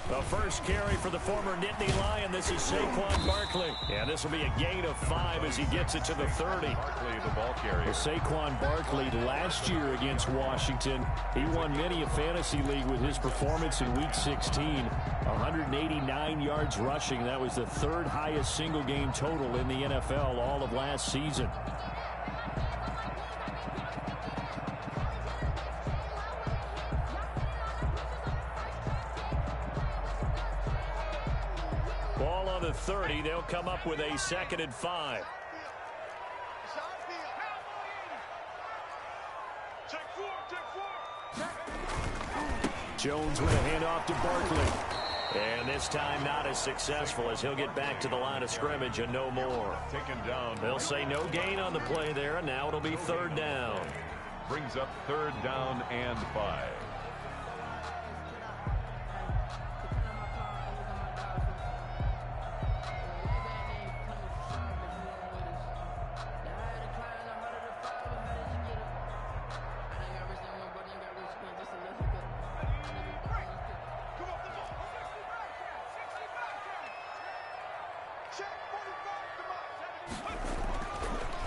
The first carry for the former Nittany Lion. This is Saquon Barkley. And this will be a gain of 5 as he gets it to the 30. Barkley, the ball carrier. Well, Saquon Barkley last year against Washington, he won many a fantasy league with his performance in Week 16. 189 yards rushing. That was the 3rd highest single game total in the NFL all of last season. Ball on the 30. They'll come up with a 2nd and 5. Jones with a handoff to Barkley. And this time not as successful as he'll get back to the line of scrimmage and no more. Taken down. They'll say no gain on the play there, and now it'll be 3rd down. Brings up 3rd down and 5.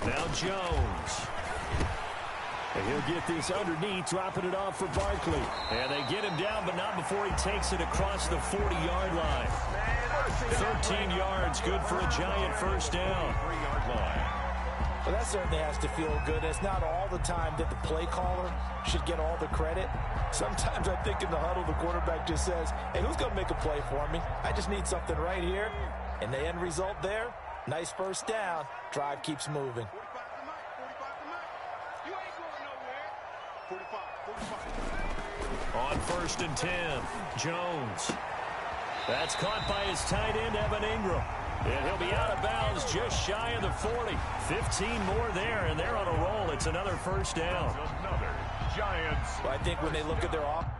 Now Jones. And he'll get this underneath, dropping it off for Barkley. And they get him down, but not before he takes it across the 40-yard line. 13 yards, good for a giant first down. 3-yard line. Well, that certainly has to feel good. It's not all the time that the play caller should get all the credit. Sometimes I think in the huddle, the quarterback just says, hey, who's going to make a play for me? I just need something right here. And the end result there, nice first down. Drive keeps moving. On 1st and 10, Jones. That's caught by his tight end, Evan Ingram. And he'll be out of bounds just shy of the 40. 15 more there, and they're on a roll. It's another first down. Another Giants. Well, I think when they look at their offense,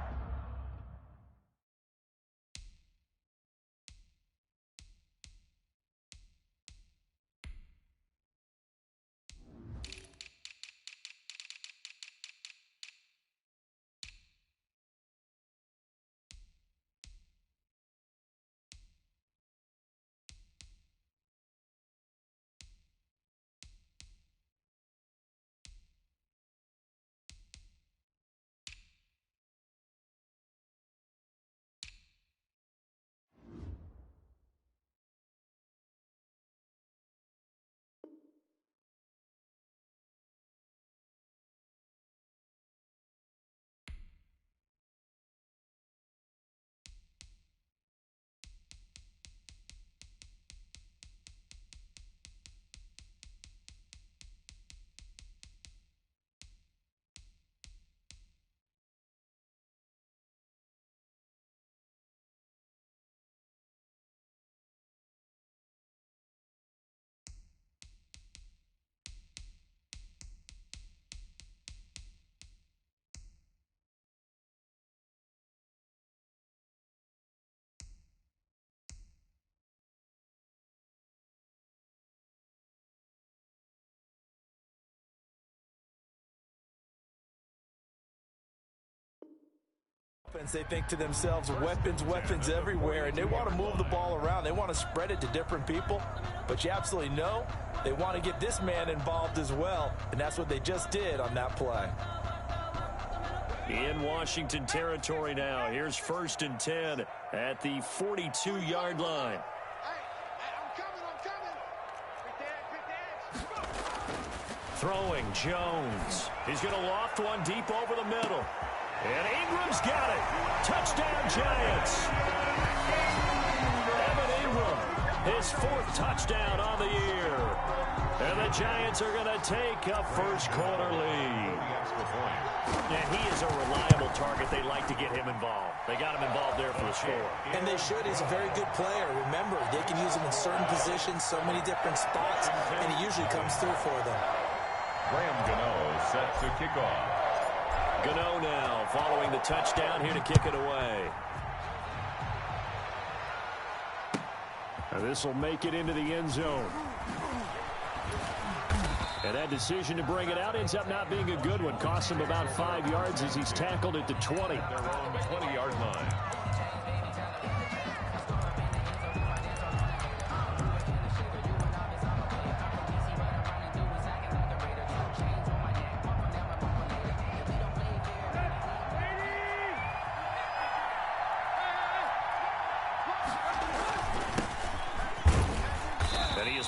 they think to themselves, weapons everywhere, and they want to move the ball around. They want to spread it to different people, but you absolutely know they want to get this man involved as well, and that's what they just did on that play. In Washington territory now. Here's 1st and 10 at the 42-yard line. Throwing, Jones. He's going to loft one deep over the middle. And Ingram's got it. Touchdown, Giants. Evan Ingram His 4th touchdown on the year. And the Giants are going to take a first-quarter lead. And he is a reliable target. They like to get him involved. They got him involved there for the score. And they should. He's a very good player. Remember, they can use him in certain positions, so many different spots, and he usually comes through for them. Graham Gano set to kick off. Gano now following the touchdown here to kick it away. This will make it into the end zone. And that decision to bring it out ends up not being a good one. Costs him about 5 yards as he's tackled at the 20. Their own 20-yard line.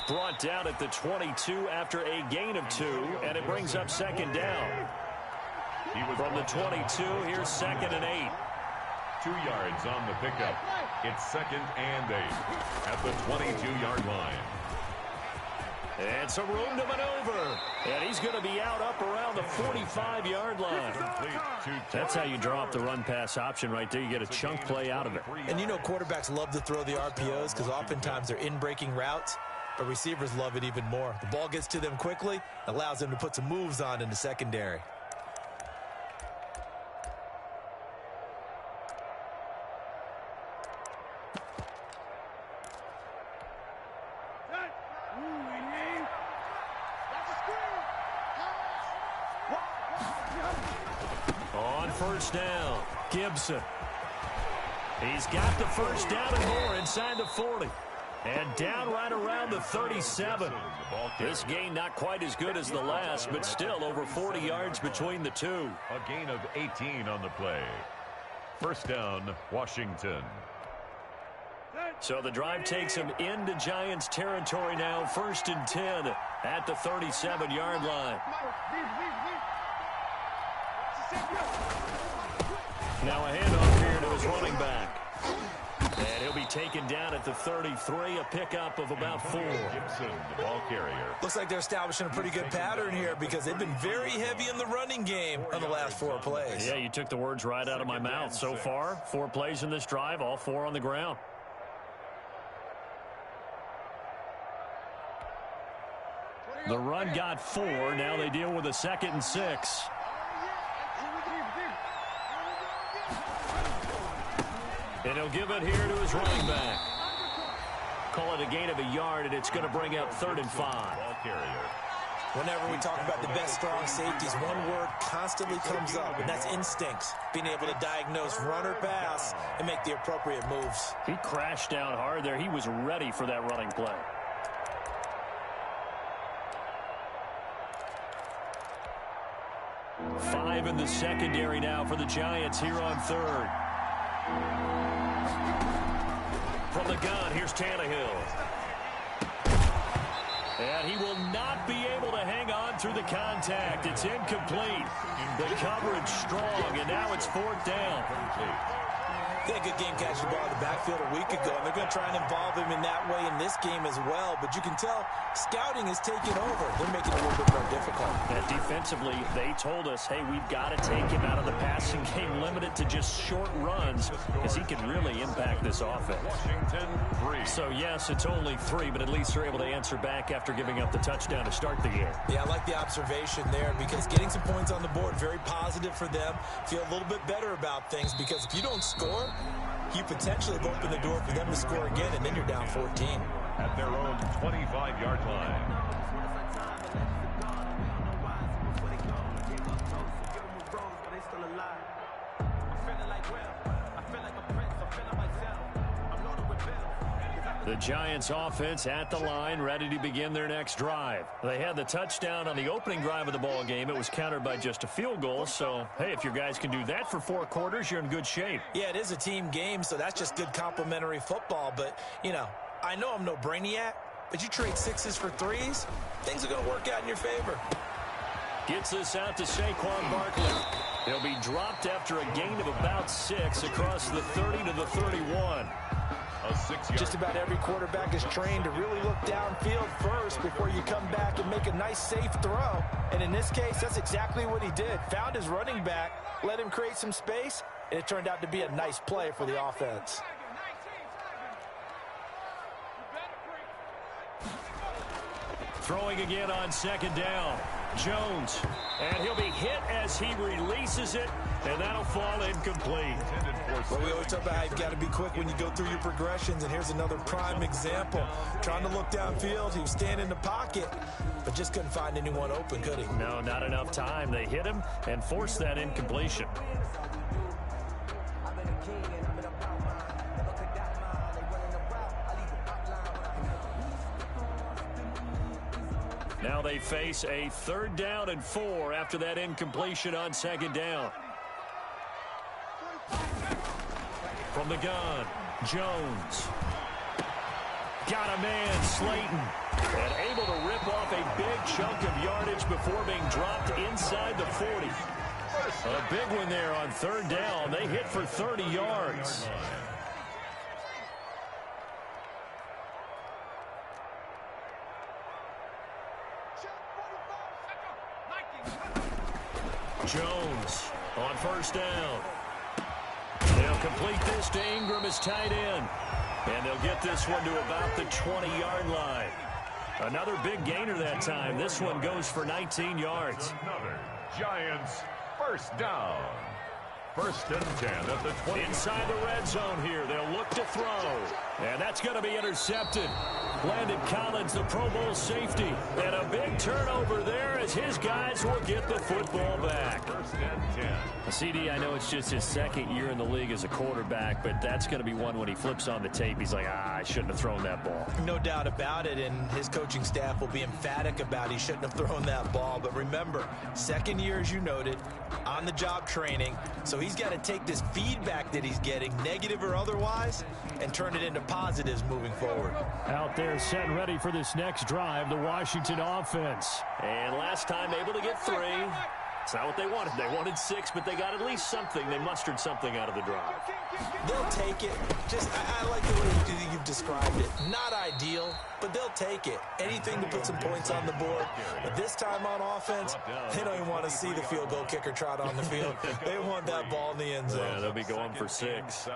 Brought down at the 22 after a gain of 2, and it brings up 2nd down. From the 22, here's 2nd and 8. 2 yards on the pickup. It's 2nd and 8 at the 22-yard line. And some room to maneuver. And he's going to be out up around the 45-yard line. That's how you draw up the run-pass option right there. You get a chunk play out of it. And you know quarterbacks love to throw the RPOs because oftentimes they're in-breaking routes. But receivers love it even more. The ball gets to them quickly, allows them to put some moves on in the secondary. On 1st down, Gibson. He's got the 1st down and more inside the 40. And down right around the 37. This gain not quite as good as the last, but still over 40 yards between the two. A gain of 18 on the play. 1st down, Washington. So the drive takes him into Giants territory now. 1st and 10 at the 37-yard line. Now a handoff here to his running back. And he'll be taken down at the 33, a pickup of about 4. Gibson, the ball carrier. Looks like they're establishing a pretty good pattern here because they've been very heavy in the running game on the last 4 plays. Yeah, you took the words right out of my mouth. So far, 4 plays in this drive, all 4 on the ground. The run got 4. Now they deal with a 2nd and 6. And he'll give it here to his running back. Call it a gain of a yard, and it's going to bring up 3rd and 5. Ball carrier. Whenever we talk about the best strong safeties, one word constantly comes up, and that's instincts. Being able to diagnose run or pass and make the appropriate moves. He crashed down hard there. He was ready for that running play. Five in the secondary now for the Giants here on 3rd. From the gun, here's Tannehill. And he will not be able to hang on through the contact. It's incomplete. The coverage strong, and now it's 4th down. He had a good game catching the ball in the backfield a week ago, and they're going to try and involve him in that way in this game as well. But you can tell scouting is taking over. They're making it a little bit more difficult. And defensively, they told us, hey, we've got to take him out of the passing game, limit it to just short runs, because he can really impact this offense. Washington, 3. So, yes, it's only 3, but at least they're able to answer back after giving up the touchdown to start the game. Yeah, I like the observation there because getting some points on the board, very positive for them. Feel a little bit better about things because if you don't score, you potentially have opened the door for them to score again, and then you're down 14. At their own 25-yard line. The Giants offense at the line, ready to begin their next drive. They had the touchdown on the opening drive of the ball game. It was countered by just a field goal. So, hey, if your guys can do that for 4 quarters, you're in good shape. Yeah, it is a team game, so that's just good complimentary football. But, you know, I know I'm no brainiac, but you trade 6s for 3s, things are going to work out in your favor. Gets this out to Saquon Barkley. He'll be dropped after a gain of about 6 across the 30 to the 31. Just about every quarterback is trained to really look downfield first before you come back and make a nice, safe throw. And in this case, that's exactly what he did. Found his running back, let him create some space, and it turned out to be a nice play for the offense. Throwing again on second down. Jones. And he'll be hit as he releases it, and that'll fall incomplete. Well, we always talk about how you've got to be quick when you go through your progressions, and here's another prime example. Trying to look downfield, he was standing in the pocket, but just couldn't find anyone open, could he? No, not enough time. They hit him and forced that incompletion. Now they face a 3rd down and 4 after that incompletion on second down. From the gun, Jones. Got a man, Slayton. And able to rip off a big chunk of yardage before being dropped inside the 40. A big one there on 3rd down. They hit for 30 yards. Jones on 1st down. They'll complete this to Ingram as tight end. And they'll get this one to about the 20-yard line. Another big gainer that time. This one goes for 19 yards. Another Giants 1st down. 1st and 10 at the 20. Inside the red zone here. They'll look to throw. And that's going to be intercepted. Landon Collins, the Pro Bowl safety. And a big turnover there as his guys will get the football back. 1st and 10. CD, I know it's just his 2nd year in the league as a quarterback, but that's going to be one when he flips on the tape. He's like, I shouldn't have thrown that ball. No doubt about it, and his coaching staff will be emphatic about he shouldn't have thrown that ball. But remember, 2nd year, as you noted, on-the-job training. So he's got to take this feedback that he's getting, negative or otherwise, and turn it into positives moving forward. Out there set and ready for this next drive, the Washington offense. And last time able to get 3. It's not what they wanted. They wanted 6, but they got at least something. They mustered something out of the drive. They'll take it. Just, I like the way you've described it. Not ideal, but they'll take it. Anything to put some points on the board. But this time on offense, they don't even want to see the field goal kicker trot on the field. They want that ball in the end zone. Yeah, they'll be going for 6.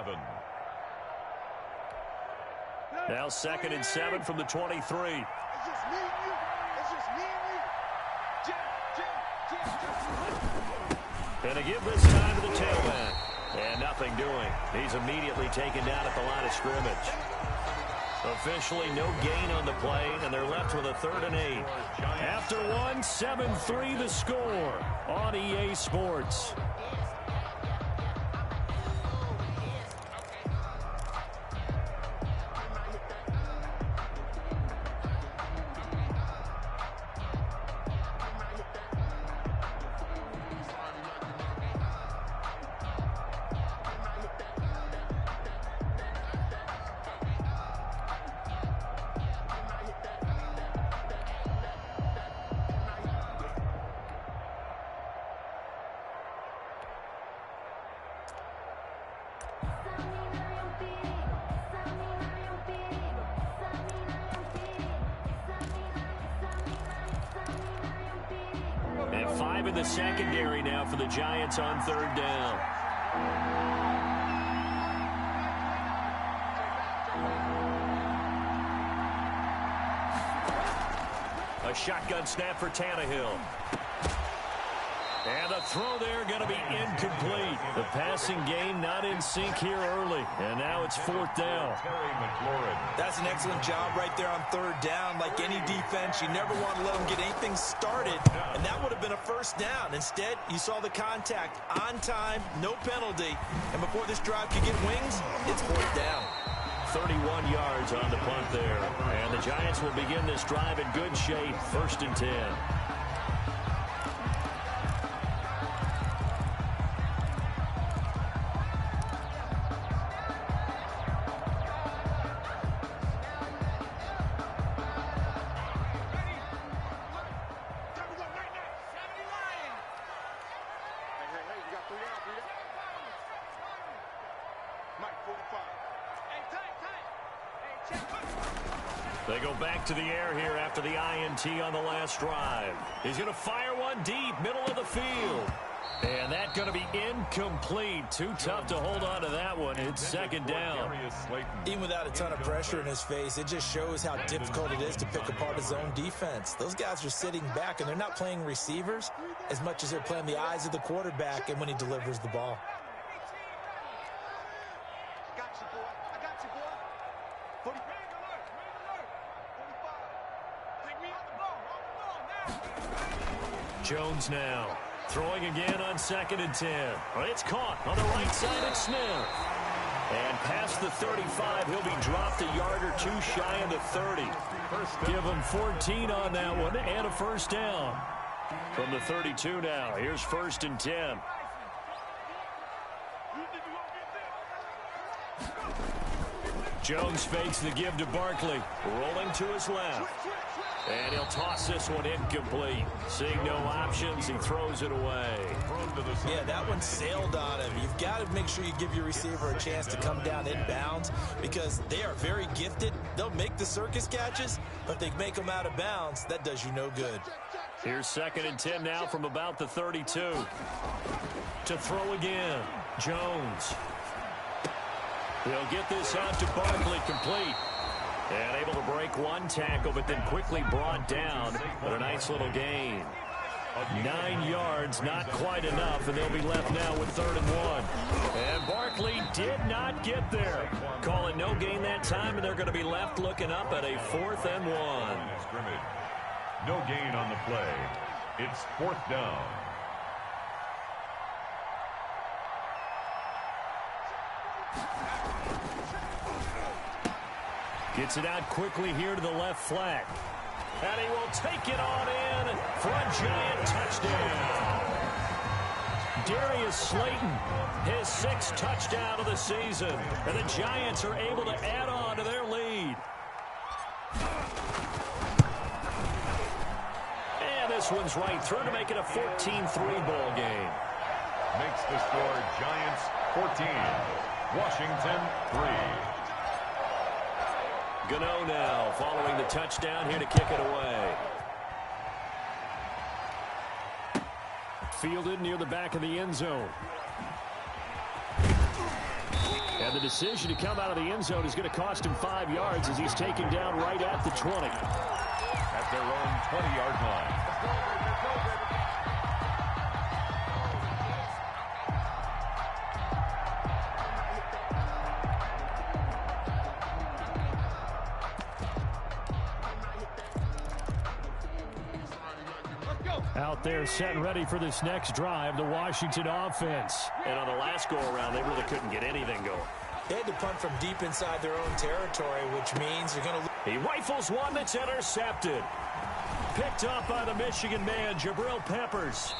Now 2nd and 7 from the 23. And to give this time to the tailback. And nothing doing. He's immediately taken down at the line of scrimmage. Officially no gain on the play, and they're left with a 3rd and 8. After one, 7-3 the score on EA Sports. And 5 in the secondary now for the Giants on 3rd down. A shotgun snap for Tannehill. And the throw there going to be incomplete. The passing game not in sync here early. And now it's 4th down. That's an excellent job right there on 3rd down. Like any defense, you never want to let them get anything started. And that would have been a 1st down. Instead, you saw the contact on time, no penalty. And before this drive could get wings, it's 4th down. 31 yards on the punt there. And the Giants will begin this drive in good shape. 1st and 10. They go back to the air here after the INT on the last drive. He's going to fire one deep, middle of the field. And that's going to be incomplete. Too tough to hold on to that one. It's second down. Even without a ton of pressure in his face, it just shows how difficult it is to pick apart his own defense. Those guys are sitting back, and they're not playing receivers as much as they're playing the eyes of the quarterback and when he delivers the ball. Jones now throwing again on 2nd and 10. It's caught on the right side at Smith. And past the 35, he'll be dropped a yard or two shy of the 30. Give him 14 on that one and a first down. From the 32 now, here's 1st and 10. Jones fakes the give to Barkley, rolling to his left. And he'll toss this one incomplete. Seeing no options, he throws it away. Yeah, that one sailed on him. You've got to make sure you give your receiver a chance to come down inbounds because they are very gifted. They'll make the circus catches, but if they make them out of bounds, that does you no good. Here's 2nd and 10 now from about the 32. To throw again, Jones. He'll get this out to Barkley, complete. And able to break one tackle, but then quickly brought down. But a nice little gain. 9 yards, not quite enough, and they'll be left now with 3rd and 1. And Barkley did not get there. Call it no gain that time, and they're going to be left looking up at a 4th and 1. No gain on the play. It's 4th down. Gets it out quickly here to the left flat. And he will take it on in for a giant touchdown. Darius Slayton, his 6th touchdown of the season. And the Giants are able to add on to their lead. And this one's right through to make it a 14-3 ball game. Makes the score Giants 14, Washington 3. Gano now following the touchdown here to kick it away. Fielded near the back of the end zone. And the decision to come out of the end zone is going to cost him 5 yards as he's taken down right at the 20. At their own 20-yard line. Out there set and ready for this next drive, the Washington offense. And on the last go-around, they really couldn't get anything going. They had to punt from deep inside their own territory, which means you're going to... He rifles one that's intercepted. Picked up by the Michigan man, Jabril Peppers.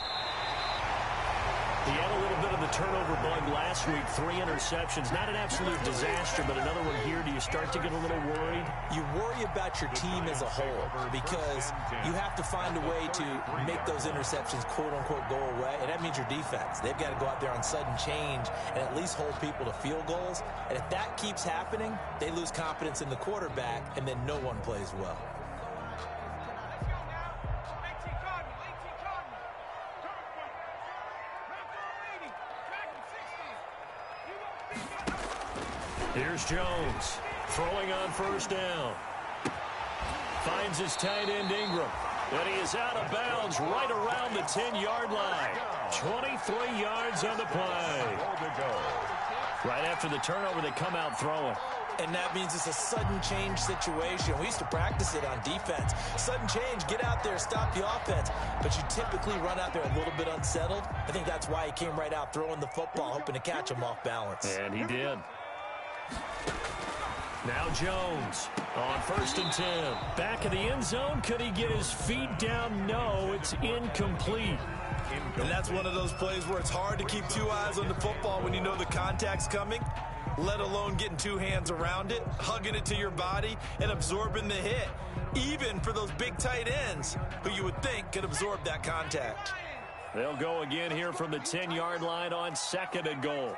He had a little bit of the turnover bug last week. 3 interceptions. Not an absolute disaster, but another one here. Do you start to get a little worried? You worry about your team as a whole because you have to find a way to make those interceptions, quote-unquote, go away, and that means your defense. They've got to go out there on sudden change and at least hold people to field goals. And if that keeps happening, they lose confidence in the quarterback, and then no one plays well. Here's Jones, throwing on 1st down. Finds his tight end Ingram. And he is out of bounds right around the 10-yard line. 23 yards on the play. Right after the turnover, they come out throwing. And that means it's a sudden change situation. We used to practice it on defense. Sudden change, get out there, stop the offense. But you typically run out there a little bit unsettled. I think that's why he came right out throwing the football, hoping to catch him off balance. And he did. Now Jones on 1st and 10. Back of the end zone. Could he get his feet down? No, it's incomplete. And that's one of those plays where it's hard to keep 2 eyes on the football when you know the contact's coming, let alone getting 2 hands around it, hugging it to your body, and absorbing the hit, even for those big tight ends who you would think could absorb that contact. They'll go again here from the 10-yard line on 2nd and goal.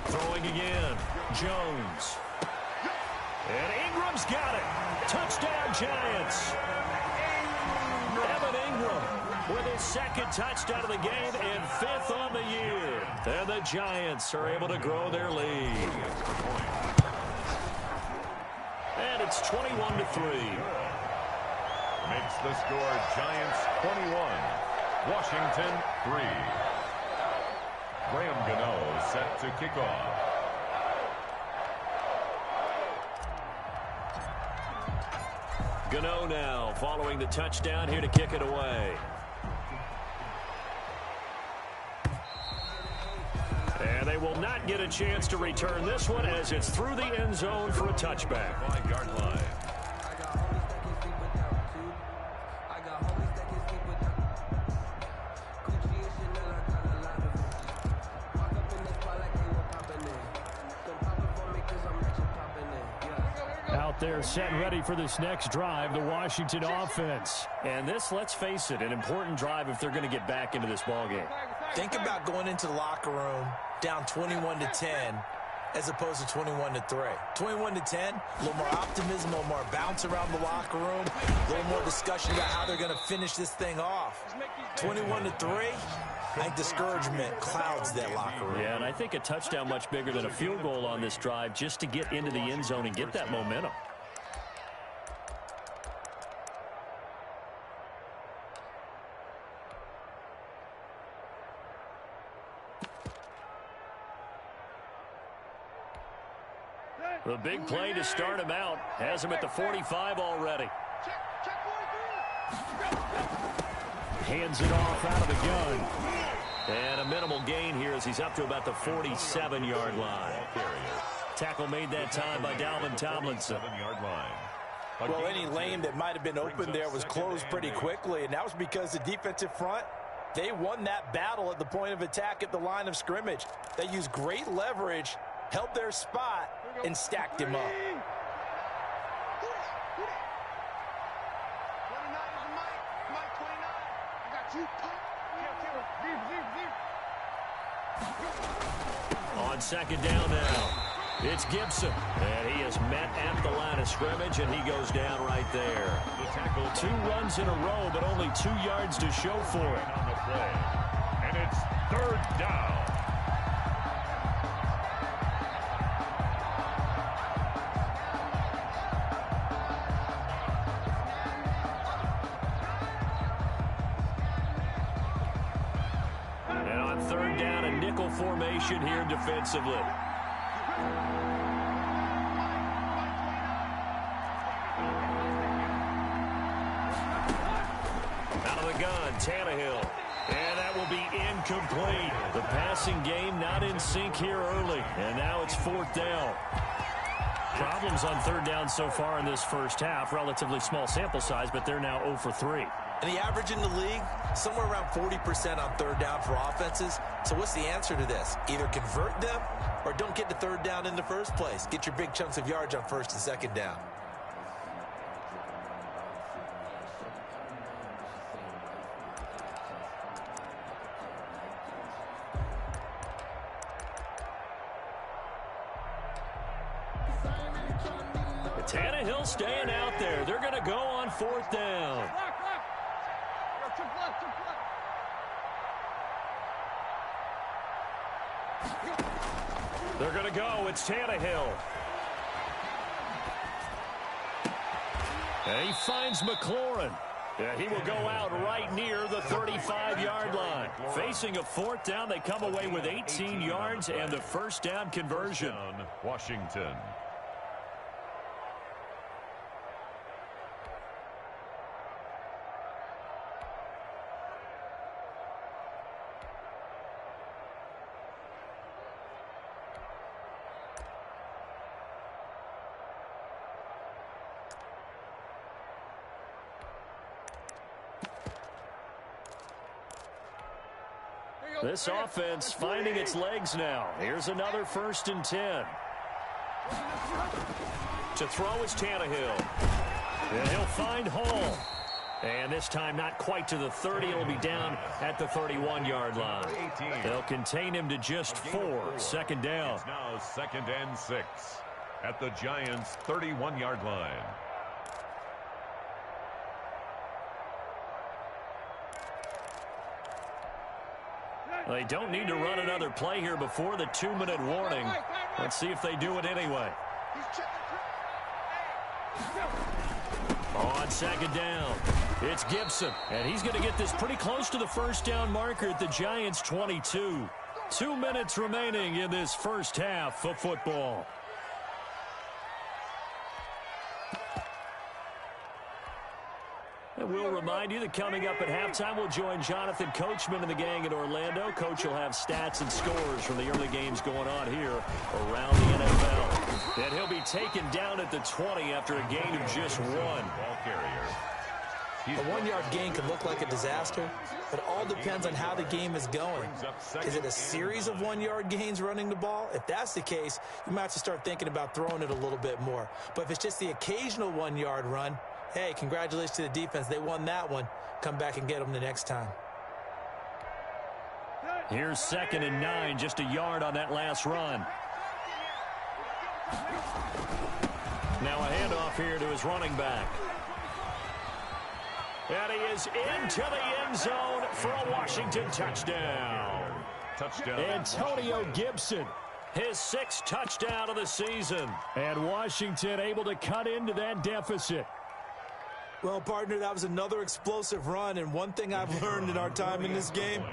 Throwing again. Jones. And Ingram's got it. Touchdown, Giants. Evan Ingram with his second touchdown of the game and 5th on the year. And the Giants are able to grow their lead. And it's 21-3. Makes the score Giants 21, Washington 3. Graham Gano set to kick off. Gano now following the touchdown here to kick it away. And they will not get a chance to return this one as it's through the end zone for a touchback. 5-yard line. They're set and ready for this next drive, the Washington offense. And this, let's face it, an important drive if they're going to get back into this ballgame. Think about going into the locker room down 21-10 as opposed to 21-3. 21-10, a little more optimism, a little more bounce around the locker room, a little more discussion about how they're going to finish this thing off. 21-3, I think discouragement clouds that locker room. Yeah, and I think a touchdown much bigger than a field goal on this drive just to get into the end zone and get that momentum. The big play to start him out. Has him at the 45 already. Hands it off out of the gun. And a minimal gain here as he's up to about the 47-yard line. Tackle made that time by Dalvin Tomlinson. 7-yard line. Well, any lane that might have been open there was closed pretty quickly, and that was because the defensive front, they won that battle at the point of attack at the line of scrimmage. They used great leverage, held their spot, and stacked him up. On second down now, it's Gibson. And he is met at the line of scrimmage, and he goes down right there. The tackle, 2 runs in a row, but only 2 yards to show for it. on the play. And it's 3rd down. And on 3rd down, a nickel formation here defensively. Out of the gun, Tannehill. And that will be incomplete. The passing game not in sync here early. And now it's 4th down. Problems on 3rd down so far in this first half. Relatively small sample size, but they're now 0 for 3. And the average in the league, somewhere around 40% on 3rd down for offenses. So what's the answer to this? Either convert them or don't get to 3rd down in the first place. Get your big chunks of yards on 1st and 2nd down. Tannehill staying out there. They're going to go on 4th down. They're going to go. It's Tannehill. And he finds McLaurin. Yeah, he will go out right near the 35-yard line. Facing a 4th down, they come away with 18 yards and the 1st down conversion. Washington. This offense finding its legs now. Here's another 1st and 10. To throw is Tannehill. And he'll find Hall. And this time not quite to the 30. It'll be down at the 31-yard line. They'll contain him to just 4. Second down. It's now 2nd and 6 at the Giants' 31-yard line. They don't need to run another play here before the 2-minute warning. Let's see if they do it anyway. On second down, it's Gibson, and he's going to get this pretty close to the first down marker at the Giants' 22. 2 minutes remaining in this first half of football. And we'll remind you that coming up at halftime, we'll join Jonathan Coachman and the gang in Orlando. Coach will have stats and scores from the early games going on here around the NFL. And he'll be taken down at the 20 after a gain of just 1. Ball carrier. A 1-yard gain can look like a disaster, but it all depends on how the game is going. Is it a series of 1-yard gains running the ball? If that's the case, you might have to start thinking about throwing it a little bit more. But if it's just the occasional 1-yard run, hey, congratulations to the defense. They won that one. Come back and get them the next time. Here's 2nd and 9, just a yard on that last run. Now a handoff here to his running back. And he is into the end zone for a Washington touchdown. Antonio Gibson, his 6th touchdown of the season. And Washington able to cut into that deficit. Well, partner, that was another explosive run, and one thing I've learned in our time in this game,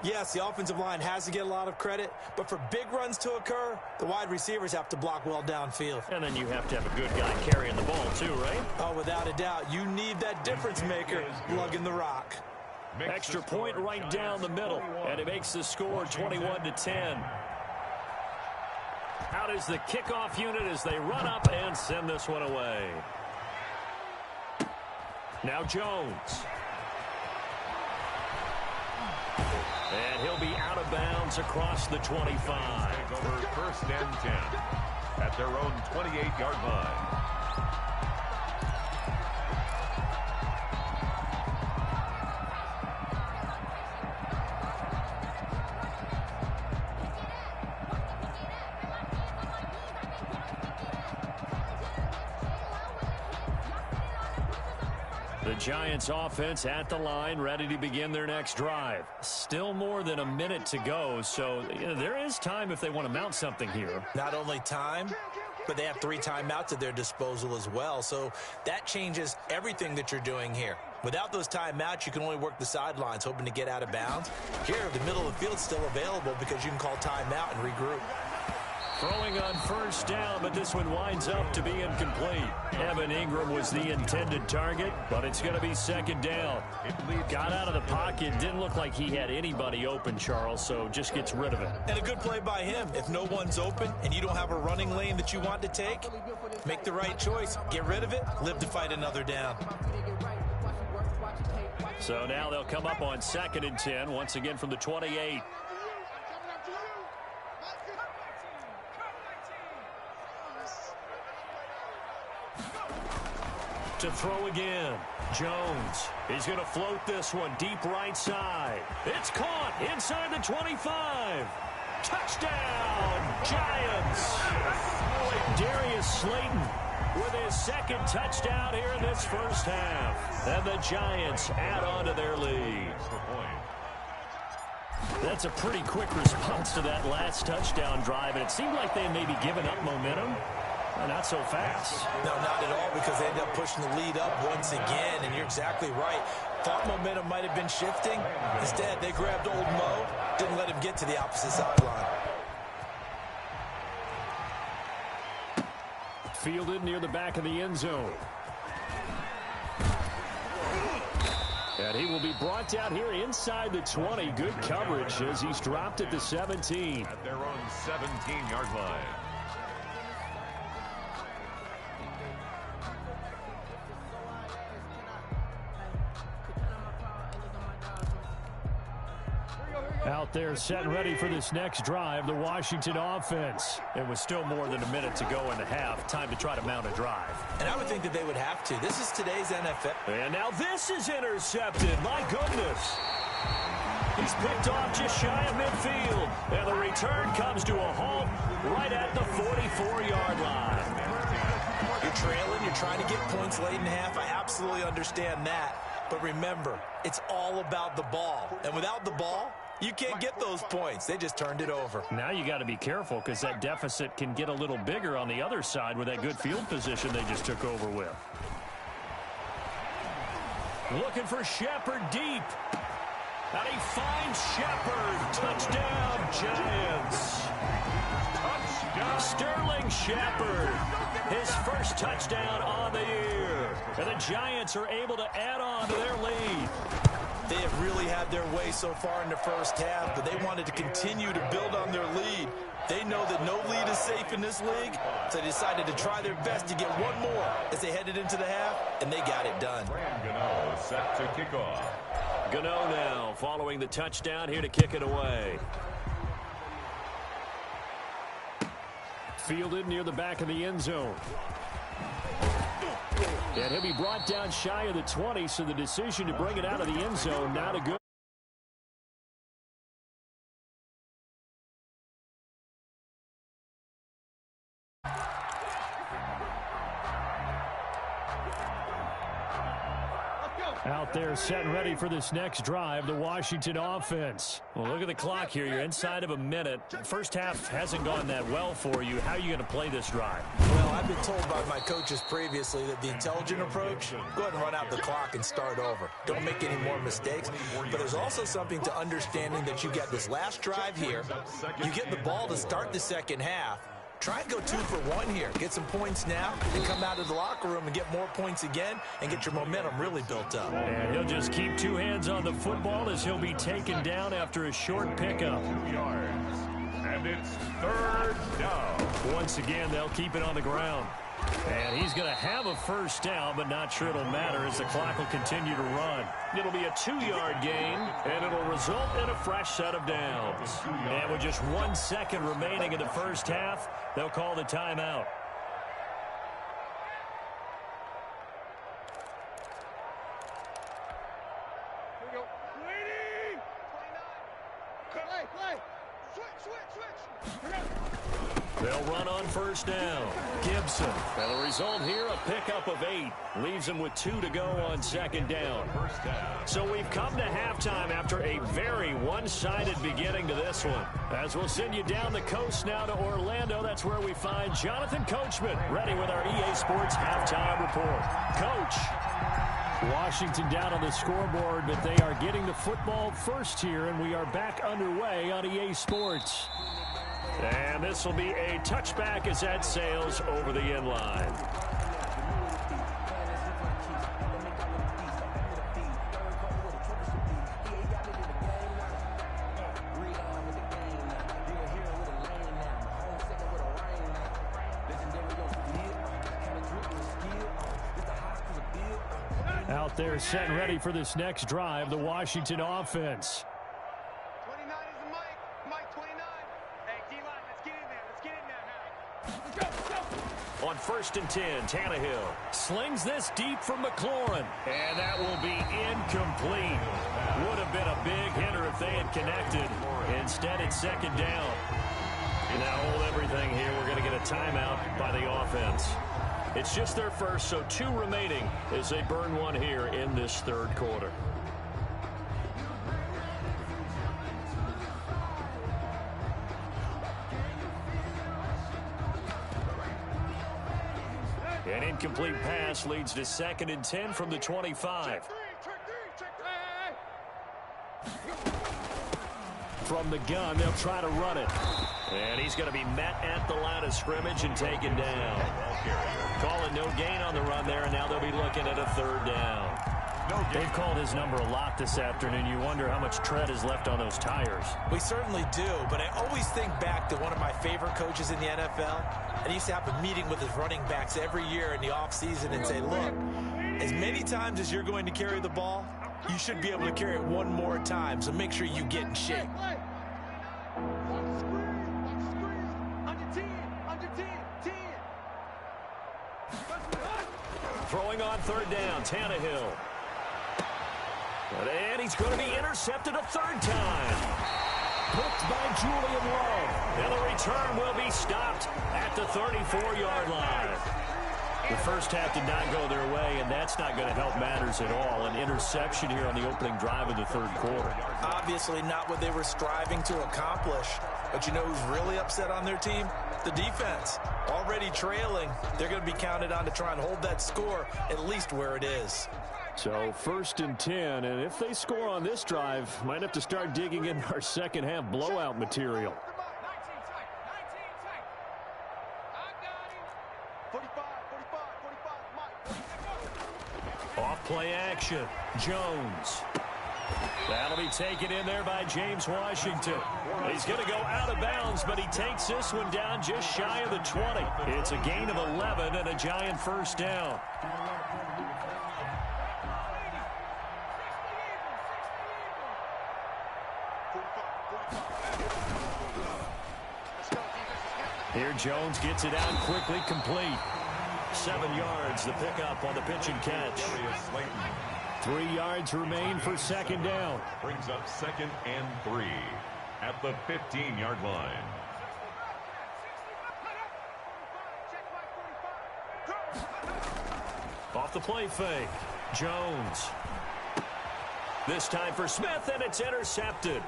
yes, the offensive line has to get a lot of credit, but for big runs to occur, the wide receivers have to block well downfield. And then you have to have a good guy carrying the ball too, right? Oh, without a doubt. You need that difference maker lugging the rock. Extra point right down the middle, and it makes the score 21-10. Out is the kickoff unit as they run up and send this one away. Now Jones. And he'll be out of bounds across the 25. Take over 1st and 10 at their own 28-yard line. The Giants offense at the line, ready to begin their next drive. Still more than a minute to go, so there is time if they want to mount something here. Not only time, but they have 3 timeouts at their disposal as well, so that changes everything that you're doing here. Without those timeouts, you can only work the sidelines, hoping to get out of bounds. Here, the middle of the field is still available because you can call timeout and regroup. Throwing on first down, but this one winds up to be incomplete. Evan Ingram was the intended target, but it's going to be 2nd down. Got out of the pocket, didn't look like he had anybody open, Charles, so just gets rid of it. And a good play by him. If no one's open and you don't have a running lane that you want to take, make the right choice. Get rid of it, live to fight another down. So now they'll come up on 2nd and 10, once again from the 28. To throw again. Jones. He's going to float this one deep right side. It's caught inside the 25. Touchdown, Giants. Darius Slayton with his 2nd touchdown here in this first half. And the Giants add on to their lead. That's a pretty quick response to that last touchdown drive, and it seemed like they may be giving up momentum. Not so fast. No, not at all, because they ended up pushing the lead up once again, and you're exactly right. Thought momentum might have been shifting. Instead, they grabbed old Mo, didn't let him get to the opposite sideline. Fielded near the back of the end zone. And he will be brought down here inside the 20. Good coverage as he's dropped at the 17. At their own 17-yard line. Out Out there set and ready for this next drive, the Washington offense. It was still more than a minute to go in the half. Time to try to mount a drive. And I would think that they would have to. This is today's NFL. And now this is intercepted. My goodness. He's picked off just shy of midfield. And the return comes to a halt right at the 44-yard line. You're trailing. You're trying to get points late in half. I absolutely understand that. But remember, it's all about the ball. And without the ball, you can't get those points. They just turned it over. Now you got to be careful because that deficit can get a little bigger on the other side with that good field position they just took over with. Looking for Shepard deep. And he finds Shepard. Touchdown, Giants. Touchdown. Sterling Shepard. His first touchdown on the year. And the Giants are able to add on to their lead. They have really had their way so far in the first half, but they wanted to continue to build on their lead. They know that no lead is safe in this league, so they decided to try their best to get one more as they headed into the half, and they got it done. Gano set to kick off. Gano now following the touchdown here to kick it away. Fielded near the back of the end zone. And he'll be brought down shy of the 20, so the decision to bring it out of the end zone, not a good. Out there set and ready for this next drive, the Washington offense. Well, look at the clock here. You're inside of a minute. First half hasn't gone that well for you. How are you going to play this drive? Well, I've been told by my coaches previously that the intelligent approach, go ahead and run out the clock and start over. Don't make any more mistakes. But there's also something to understanding that you get this last drive here. You get the ball to start the second half. Try and go 2 for 1 here. Get some points now and come out of the locker room and get more points again and get your momentum really built up. And he'll just keep 2 hands on the football as he'll be taken down after a short pickup. 2 yards. And it's third down. Once again, they'll keep it on the ground. And he's going to have a first down, but not sure it'll matter as the clock will continue to run. It'll be a 2-yard gain, and it'll result in a fresh set of downs. And with just 1 second remaining in the first half, they'll call the timeout. Here we go. Waiting! 29. Play. Switch. They'll run on first down. Gibson. And the result here, a pickup of 8. Leaves them with 2 to go on second down. So we've come to halftime after a very one-sided beginning to this one. As we'll send you down the coast now to Orlando, that's where we find Jonathan Coachman, ready with our EA Sports halftime report. Coach. Washington down on the scoreboard, but they are getting the football first here, and we are back underway on EA Sports. And this will be a touchback as that sails over the end line. Out there set and ready for this next drive, the Washington offense. 29 is the Mike 29. Hey, D-line, let's get in there now. Let's go. On 1st and 10, Tannehill slings this deep from McLaurin, and that will be incomplete. Would have been a big hitter if they had connected. Instead, it's second down. Now hold everything here. We're going to get a timeout by the offense. It's just their first, so 2 remaining as they burn 1 here in this third quarter. An incomplete pass leads to 2nd and 10 from the 25. From the gun, they'll try to run it. And he's going to be met at the line of scrimmage and taken down. Calling no gain on the run there, and now they'll be looking at a 3rd down. They've called his number a lot this afternoon. You wonder how much tread is left on those tires. We certainly do, but I always think back to one of my favorite coaches in the NFL. And he used to have a meeting with his running backs every year in the offseason and say, look, as many times as you're going to carry the ball, you should be able to carry it 1 more time, so make sure you get in shape. Throwing on third down, Tannehill. And he's going to be intercepted a third time. Picked by Julian Love. And the return will be stopped at the 34-yard line. The first half did not go their way, and that's not going to help matters at all. An interception here on the opening drive of the third quarter. Obviously not what they were striving to accomplish. But you know who's really upset on their team? The defense. Already trailing. They're going to be counted on to try and hold that score at least where it is. So 1st and 10, and if they score on this drive, might have to start digging in our second half blowout material. 45, Mike. Off play action. Jones. That'll be taken in there by James Washington. He's going to go out of bounds, but he takes this one down just shy of the 20. It's a gain of 11 and a giant first down. Here Jones gets it out quickly, complete. 7 yards, the pickup on the pitch and catch. 3 yards remain for second down. Brings up 2nd and 3 at the 15-yard line. Off the play fake. Jones. This time for Smith, and it's intercepted.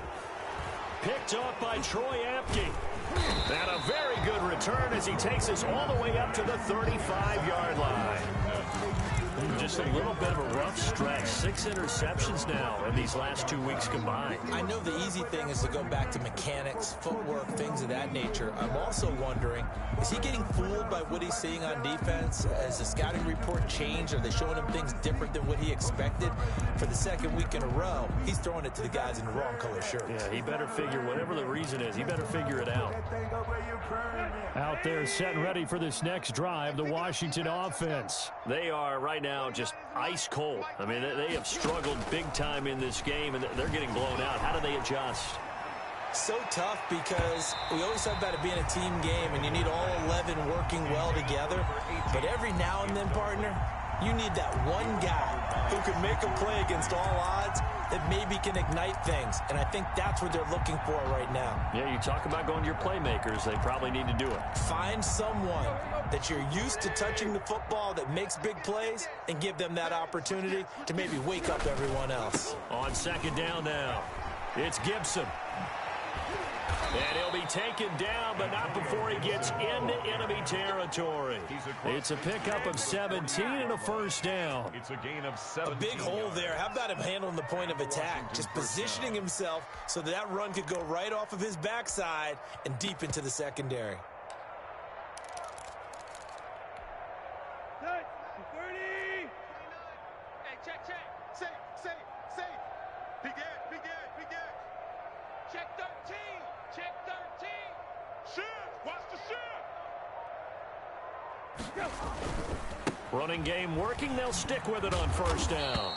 Picked off by Troy Apke. And a very good return as he takes us all the way up to the 35-yard line. Just a little bit of a rough stretch. 6 interceptions now in these last 2 weeks combined. I know the easy thing is to go back to mechanics, footwork, things of that nature. I'm also wondering, is he getting fooled by what he's seeing on defense? Has the scouting report changed? Are they showing him things different than what he expected? For the 2nd week in a row, he's throwing it to the guys in the wrong color shirts. Yeah, he better figure, whatever the reason is, he better figure it out. Out there set and ready for this next drive, the Washington offense. They are right now just ice cold. I mean, they have struggled big time in this game, and they're getting blown out. How do they adjust? So tough because we always talk about it being a team game, and you need all 11 working well together. But every now and then, partner, you need that one guy who can make a play against all odds that maybe can ignite things. And I think that's what they're looking for right now. Yeah, you talk about going to your playmakers. They probably need to do it. Find someone that you're used to touching the football that makes big plays and give them that opportunity to maybe wake up everyone else. On second down now, it's Gibson. And he'll be taken down, but not before he gets into enemy territory. It's a pickup of 17 and a first down. It's a gain of 17. A big hole there. How about him handling the point of attack? Just positioning himself so that run could go right off of his backside and deep into the secondary. 30. Hey, check. Say. Begin. Check 13. Check 13. Shift. Watch the shift. Running game working. They'll stick with it on first down.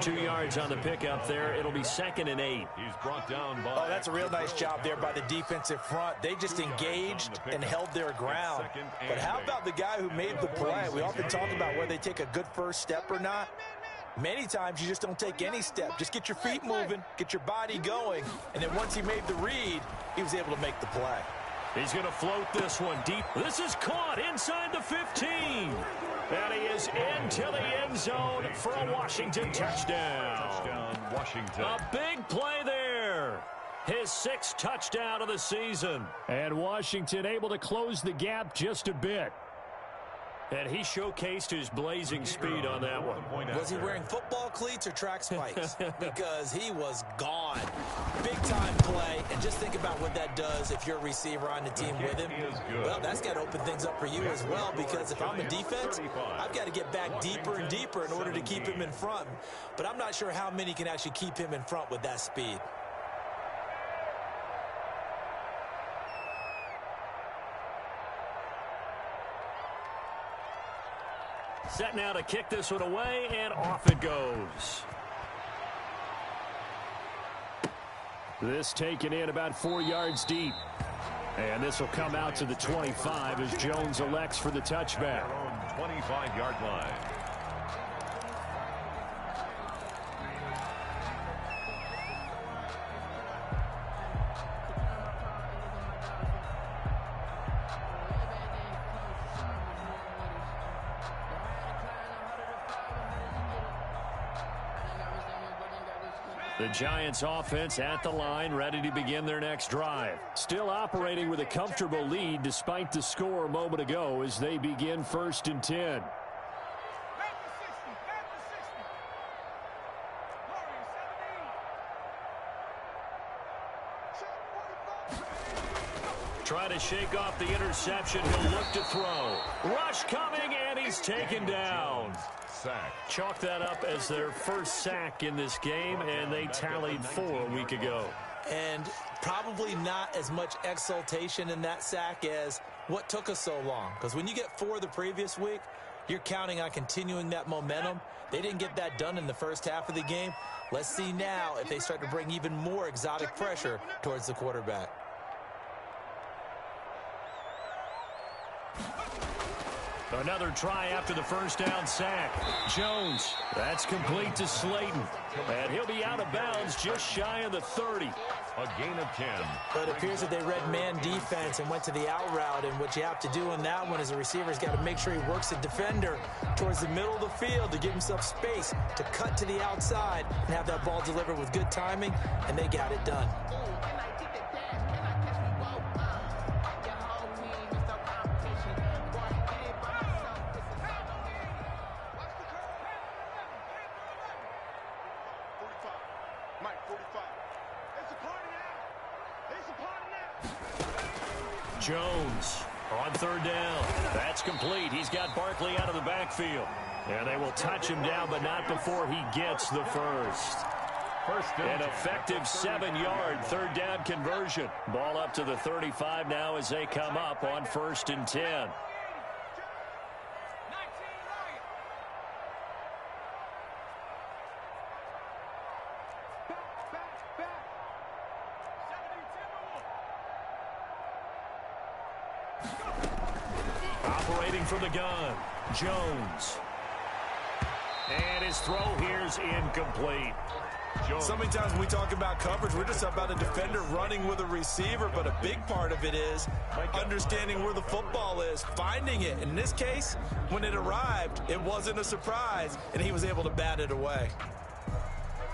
2 yards on the pickup there. It'll be 2nd and 8. He's brought down by... Oh, that's a real nice job there by the defensive front. They just engaged and held their ground. But how about the guy who made the play? We often talk about whether they take a good first step or not. Many times you just don't take any step. Just get your feet moving, get your body going, and then once he made the read, he was able to make the play. He's going to float this one deep. This is caught inside the 15. And he is into the end zone for a Washington touchdown. Washington. A big play there. His 6th touchdown of the season. And Washington able to close the gap just a bit. And he showcased his blazing speed on that one. Was he wearing football cleats or track spikes? Because he was gone. Big-time play, and just think about what that does if you're a receiver on the team with him. Well, that's got to open things up for you as well, because if I'm a defense, I've got to get back deeper and deeper in order to keep him in front. But I'm not sure how many can actually keep him in front with that speed. Set now to kick this one away, and off it goes. This taken in about 4 yards deep. And this will come out to the 25 as Jones elects for the touchback. 25-yard line. The Giants offense at the line, ready to begin their next drive. Still operating with a comfortable lead despite the score a moment ago as they begin 1st and 10. Try to shake off the interception. He'll look to throw. Rush coming, and he's taken down. Sack. Chalk that up as their first sack in this game, and they tallied 4 a week ago. And probably not as much exultation in that sack as what took us so long. Because when you get 4 the previous week, you're counting on continuing that momentum. They didn't get that done in the first half of the game. Let's see now if they start to bring even more exotic pressure towards the quarterback. Another try after the first down sack. Jones, that's complete to Slayton. And he'll be out of bounds just shy of the 30. A gain of 10. But it appears that they read man defense and went to the out route. And what you have to do on that one is the receiver's got to make sure he works the defender towards the middle of the field to give himself space to cut to the outside and have that ball delivered with good timing. And they got it done. Jones on 3rd down. That's complete. He's got Barkley out of the backfield. And they will touch him down, but not before he gets the first. An effective 7-yard 3rd down conversion. Ball up to the 35 now as they come up on 1st and 10. Operating from the gun, Jones. And his throw here's incomplete. So many times when we talk about coverage, we're just about a defender running with a receiver, but a big part of it is understanding where the football is, finding it. In this case, when it arrived, it wasn't a surprise, and he was able to bat it away.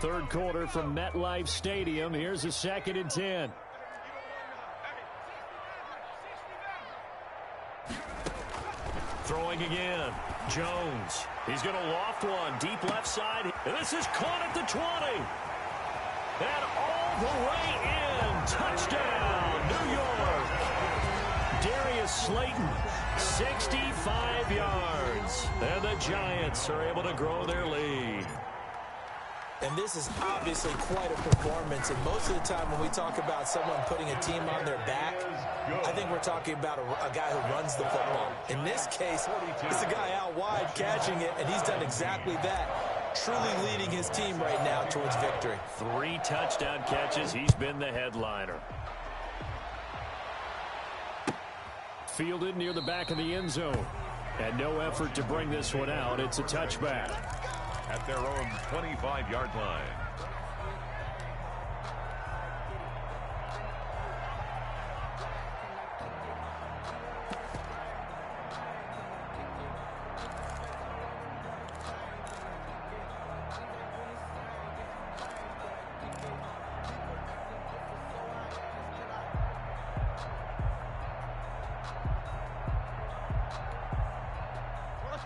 3rd quarter from MetLife Stadium. Here's a 2nd and 10. Throwing again. Jones. He's going to loft one. Deep left side. And this is caught at the 20. And all the way in. Touchdown, New York. Darius Slayton, 65 yards. And the Giants are able to grow their lead. And this is obviously quite a performance. And most of the time when we talk about someone putting a team on their back, I think we're talking about a guy who runs the football. In this case, it's a guy out wide catching it, and he's done exactly that, truly leading his team right now towards victory. 3 touchdown catches. He's been the headliner. Fielded near the back of the end zone. And no effort to bring this one out. It's a touchback. At their own 25-yard line.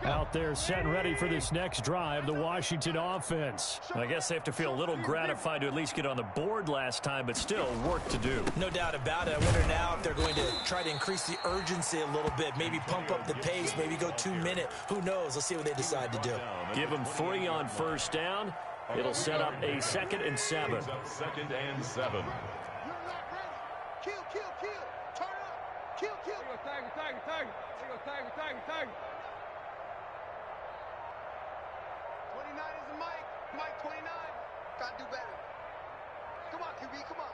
Out there set and ready for this next drive, the Washington offense. I guess they have to feel a little gratified to at least get on the board last time, but still work to do. No doubt about it. I wonder now if they're going to try to increase the urgency a little bit, maybe pump up the pace, maybe go 2-minute. Who knows? Let's see what they decide to do. Give them 3 on 1st down. It'll set up a 2nd and 7. 2nd and 7. Kill, kill, kill. Turn up. Kill, kill. There you go, Tiger, Tiger, Tiger. There you go, Tiger, Tiger, Tiger. 29 is the Mike. Mike 29. Gotta do better. Come on, QB, come on.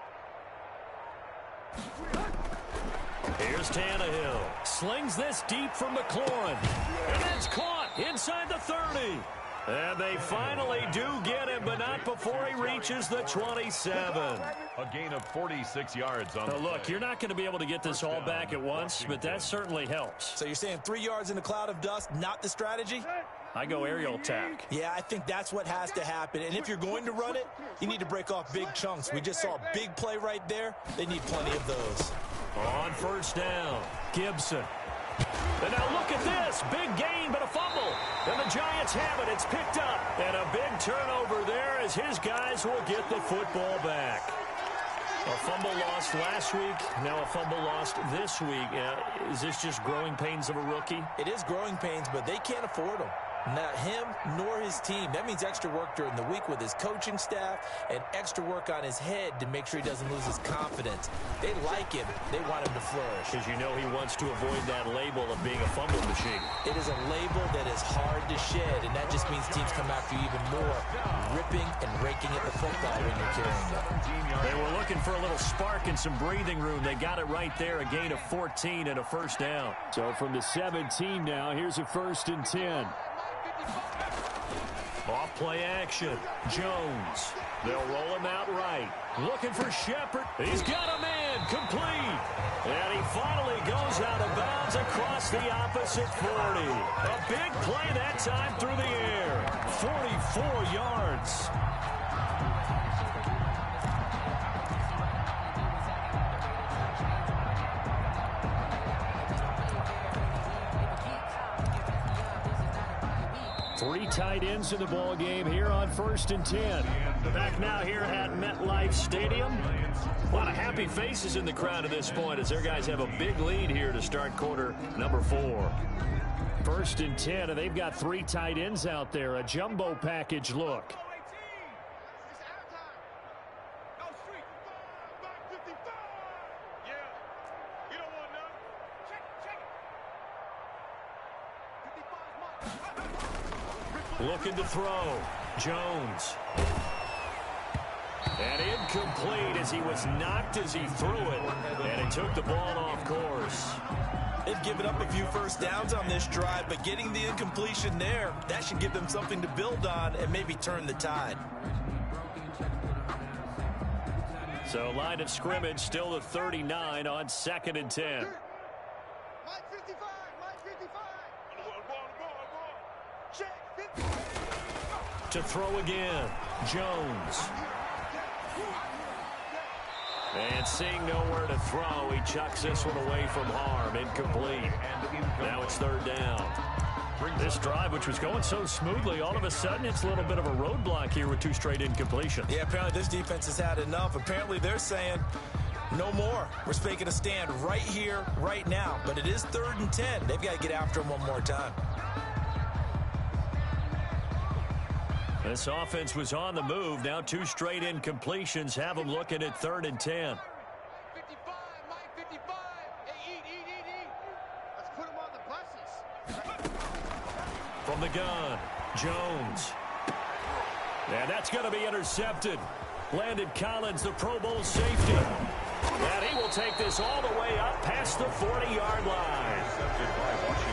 Here's Tannehill. Slings this deep from McLaurin. And it's caught inside the 30. And they finally do get him, but not before he reaches the 27. A gain of 46 yards on the Look, play. you're not going to be able to get this all back at once, but that certainly helps. So you're saying 3 yards in a cloud of dust, not the strategy? I go aerial attack. Yeah, I think that's what has to happen. And if you're going to run it, you need to break off big chunks. We just saw a big play right there. They need plenty of those. On first down, Gibson. And now look at this. Big gain, but a fumble. And the Giants have it. It's picked up. And a big turnover there as his guys will get the football back. A fumble lost last week. Now a fumble lost this week. Is this just growing pains of a rookie? It is growing pains, but they can't afford them. Not him nor his team. That means extra work during the week with his coaching staff and extra work on his head to make sure he doesn't lose his confidence. They like him. They want him to flourish. Because you know he wants to avoid that label of being a fumble machine. It is a label that is hard to shed, and that just means teams come after you even more, ripping and raking at the football when you're carrying it. They were looking for a little spark and some breathing room. They got it right there, a gain of 14 and a first down. So from the 17 now, here's a 1st and 10. Off play action. Jones. They'll roll him out right. Looking for Shepard. He's got him in. Complete. And he finally goes out of bounds across the opposite 40. A big play that time through the air. 44 yards. Three tight ends in the ball game here on 1st and 10. Back now here at MetLife Stadium. A lot of happy faces in the crowd at this point as their guys have a big lead here to start quarter number 4. 1st and 10, and they've got 3 tight ends out there. A jumbo package look. Looking to throw. Jones. And incomplete as he was knocked as he threw it. And it took the ball off course. They've given up a few first downs on this drive, but getting the incompletion there, that should give them something to build on and maybe turn the tide. So line of scrimmage still the 39 on 2nd and 10. Mike 55, Mike 55. Check 50. To throw again. Jones. And seeing nowhere to throw, he chucks this one away from harm. Incomplete. Now it's 3rd down. This drive, which was going so smoothly, all of a sudden it's a little bit of a roadblock here with 2 straight incompletions. Yeah, apparently this defense has had enough. Apparently they're saying no more. We're making a stand right here, right now. But it is 3rd and 10. They've got to get after him one more time. This offense was on the move. Now 2 straight incompletions have them looking at 3rd and 10. 55, Mike 55. Hey, eat. Let's put him on the buses. From the gun, Jones. And that's going to be intercepted. Landon Collins, the Pro Bowl safety. And he will take this all the way up past the 40-yard line.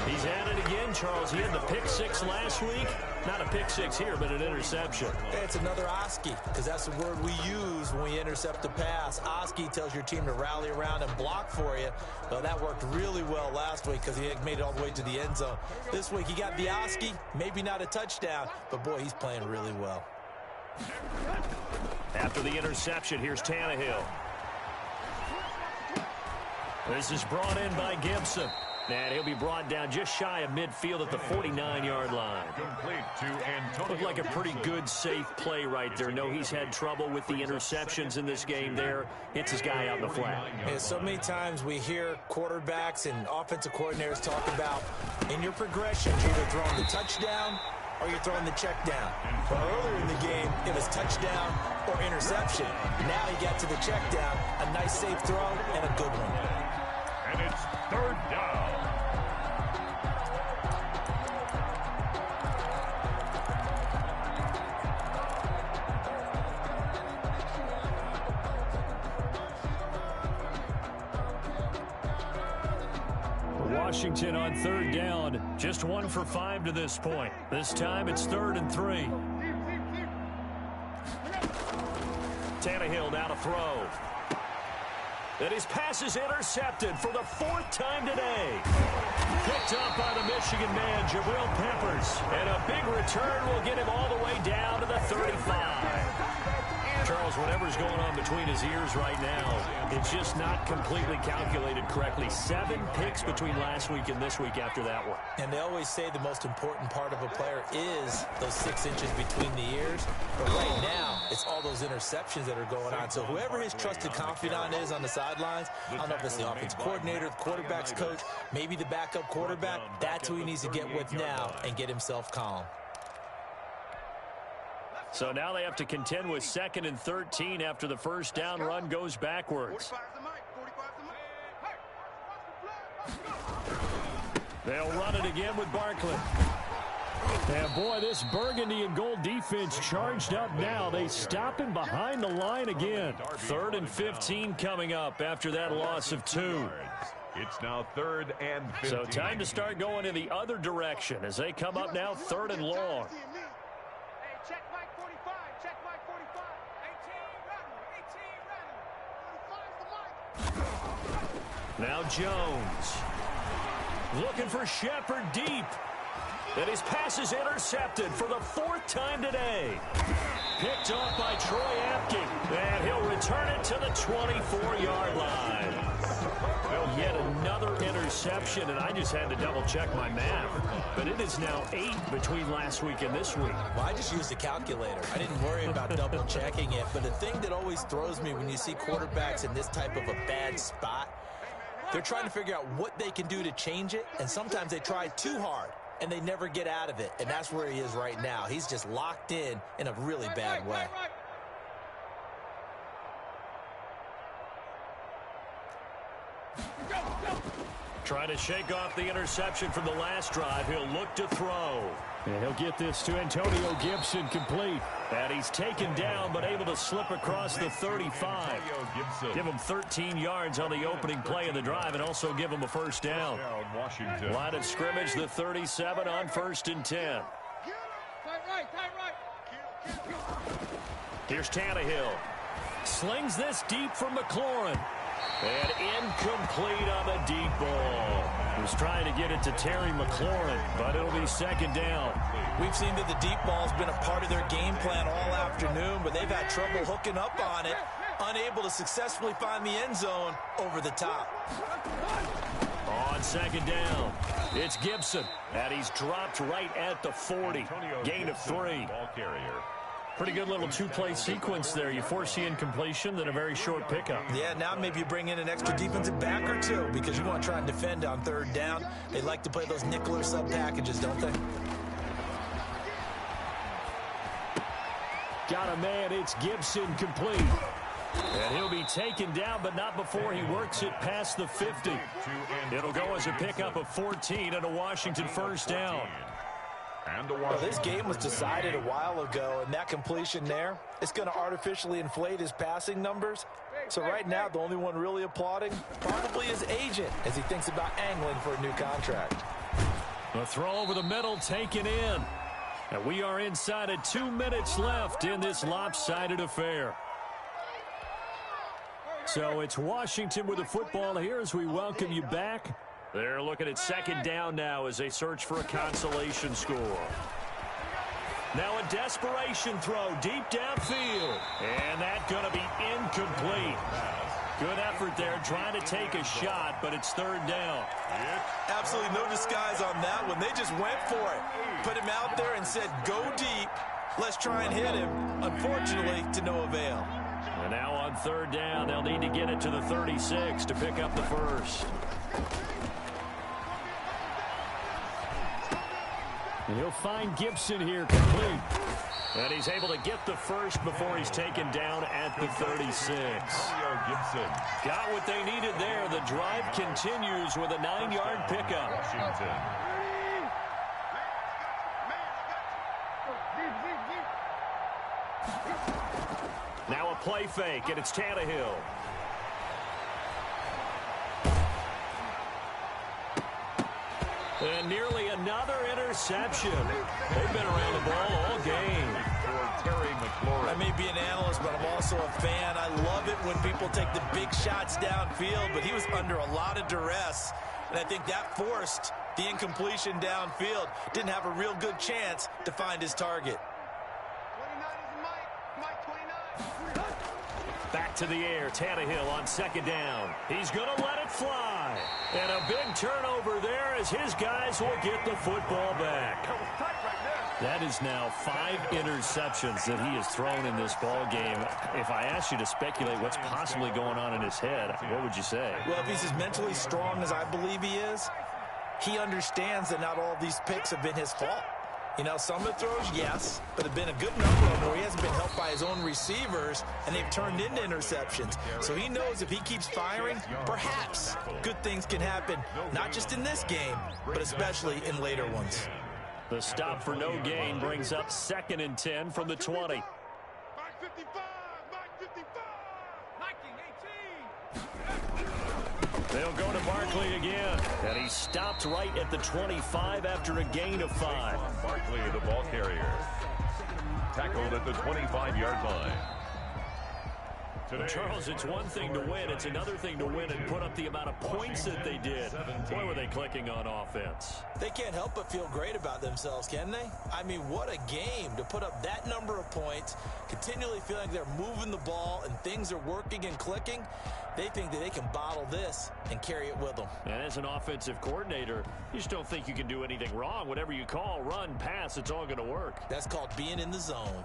He's at it again, Charles. He had the pick 6 last week. Not a pick 6 here, but an interception. Hey, it's another Oski, because that's the word we use when we intercept a pass. Oski tells your team to rally around and block for you. Well, that worked really well last week because he made it all the way to the end zone. This week, he got the Oski, maybe not a touchdown, but, boy, he's playing really well. After the interception, here's Tannehill. This is brought in by Gibson. And he'll be brought down just shy of midfield at the 49-yard line. Complete to Antonio. Looked like a pretty good, safe play right there. No, he's had trouble with the interceptions in this game there. Hits his guy out in the flat. Yeah, so many times we hear quarterbacks and offensive coordinators talk about in your progressions, you're either throwing the touchdown or you're throwing the check down. But earlier in the game, it was touchdown or interception. Now he got to the check down, a nice safe throw, and a good one. And it's 3rd down. Washington on third down. Just 1 for 5 to this point. This time it's 3rd and 3. Tannehill now to throw. And his pass is intercepted for the 4th time today. Picked up by the Michigan man, Jabril Peppers. And a big return will get him all the way down to the 35. Charles, whatever's going on between his ears right now, it's just not completely calculated correctly. 7 picks between last week and this week after that one. And they always say the most important part of a player is those 6 inches between the ears. But right now, it's all those interceptions that are going on. So whoever his trusted confidant is on the sidelines, I don't know if it's the offense coordinator, the quarterback's coach, maybe the backup quarterback, that's who he needs to get with now and get himself calm. So now they have to contend with 2nd and 13 after the first down run goes backwards. They'll run it again with Barkley. And boy, this burgundy and gold defense charged up now. They stop him behind the line again. 3rd and 15 coming up after that loss of 2. It's now 3rd and 15. So time to start going in the other direction as they come up now 3rd and long. Check Mike 45. Check Mike 45. 18 ready. 18 ready. 45's the Mike. Now Jones. Looking for Shepard deep. And his pass is intercepted for the 4th time today. Picked off by Troy Apke. And he'll return it to the 24-yard line. Yet another interception, and I just had to double-check my math. But it is now 8 between last week and this week. Well, I just used a calculator. I didn't worry about double-checking it. But the thing that always throws me when you see quarterbacks in this type of a bad spot, they're trying to figure out what they can do to change it, and sometimes they try too hard, and they never get out of it. And that's where he is right now. He's just locked in a really bad way. Trying to shake off the interception from the last drive. He'll look to throw. And he'll get this to Antonio Gibson complete. And he's taken down but able to slip across the 35. Give him 13 yards on the opening play of the drive and also give him a first down. Line of scrimmage, the 37 on 1st and 10. Here's Tannehill. Slings this deep from McLaurin. And incomplete on the deep ball. He was trying to get it to Terry McLaurin, but it'll be 2nd down. We've seen that the deep ball's been a part of their game plan all afternoon, but they've had trouble hooking up on it, unable to successfully find the end zone over the top. On 2nd down, it's Gibson, and he's dropped right at the 40. Gain of 3. Ball carrier. Pretty good little 2-play sequence there. You force the incompletion, then a very short pickup. Yeah, now maybe you bring in an extra defensive back or two because you want to try and defend on 3rd down. They like to play those nickel or sub packages, don't they? Got a man, it's Gibson complete. And he'll be taken down, but not before he works it past the 50. It'll go as a pickup of 14 and a Washington first down. Well, this game was decided a while ago, and that completion there, it's going to artificially inflate his passing numbers. So right now, the only one really applauding probably his agent as he thinks about angling for a new contract. The throw over the middle taken in. And we are inside of 2 minutes left in this lopsided affair. So it's Washington with the football here as we welcome you back. They're looking at 2nd down now as they search for a consolation score. Now a desperation throw deep downfield. And that's going to be incomplete. Good effort there trying to take a shot, but it's 3rd down. Absolutely no disguise on that one. They just went for it. Put him out there and said, go deep. Let's try and hit him. Unfortunately, to no avail. And now on 3rd down, they'll need to get it to the 36 to pick up the first. And he'll find Gibson here complete. And he's able to get the first before he's taken down at the 36. Got what they needed there. The drive continues with a 9-yard pickup. Washington. Now a play fake, and it's Tannehill. And nearly another interception. They've been around the ball all game. I may be an analyst, but I'm also a fan. I love it when people take the big shots downfield, but he was under a lot of duress, and I think that forced the incompletion downfield. Didn't have a real good chance to find his target. 29 is Mike 29. Back to the air, Tannehill on second down. He's going to let it fly. And a big turnover there as his guys will get the football back. That is now 5 interceptions that he has thrown in this ball game. If I asked you to speculate what's possibly going on in his head, what would you say? Well, if he's as mentally strong as I believe he is, he understands that not all of these picks have been his fault. You know, some of the throws, yes, but there have been a good number of them where he hasn't been helped by his own receivers, and they've turned into interceptions. So he knows if he keeps firing, perhaps good things can happen, not just in this game, but especially in later ones. The stop for no gain brings up 2nd and 10 from the 20. Mike 55, Mike 55. Mike 18. They'll go to Barkley again, and he stopped right at the 25 after a gain of 5. Barkley, the ball carrier. Tackled at the 25-yard line. Well, Charles, it's one thing to win. It's another thing to win and put up the amount of points that they did. Boy, were they clicking on offense. They can't help but feel great about themselves, can they? I mean, what a game to put up that number of points, continually feeling like they're moving the ball and things are working and clicking. They think that they can bottle this and carry it with them. And as an offensive coordinator, you just don't think you can do anything wrong. Whatever you call, run, pass, it's all going to work. That's called being in the zone.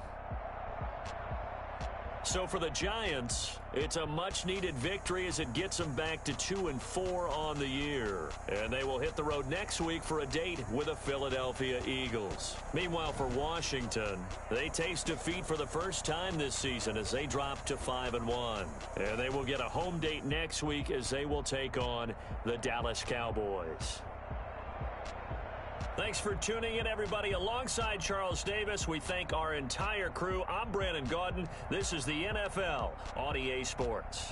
So for the Giants, it's a much-needed victory as it gets them back to 2-4 on the year. And they will hit the road next week for a date with the Philadelphia Eagles. Meanwhile, for Washington, they taste defeat for the first time this season as they drop to 5-1. And they will get a home date next week as they will take on the Dallas Cowboys. Thanks for tuning in, everybody. Alongside Charles Davis, we thank our entire crew. I'm Brandon Gaudin. This is the NFL on EA Sports.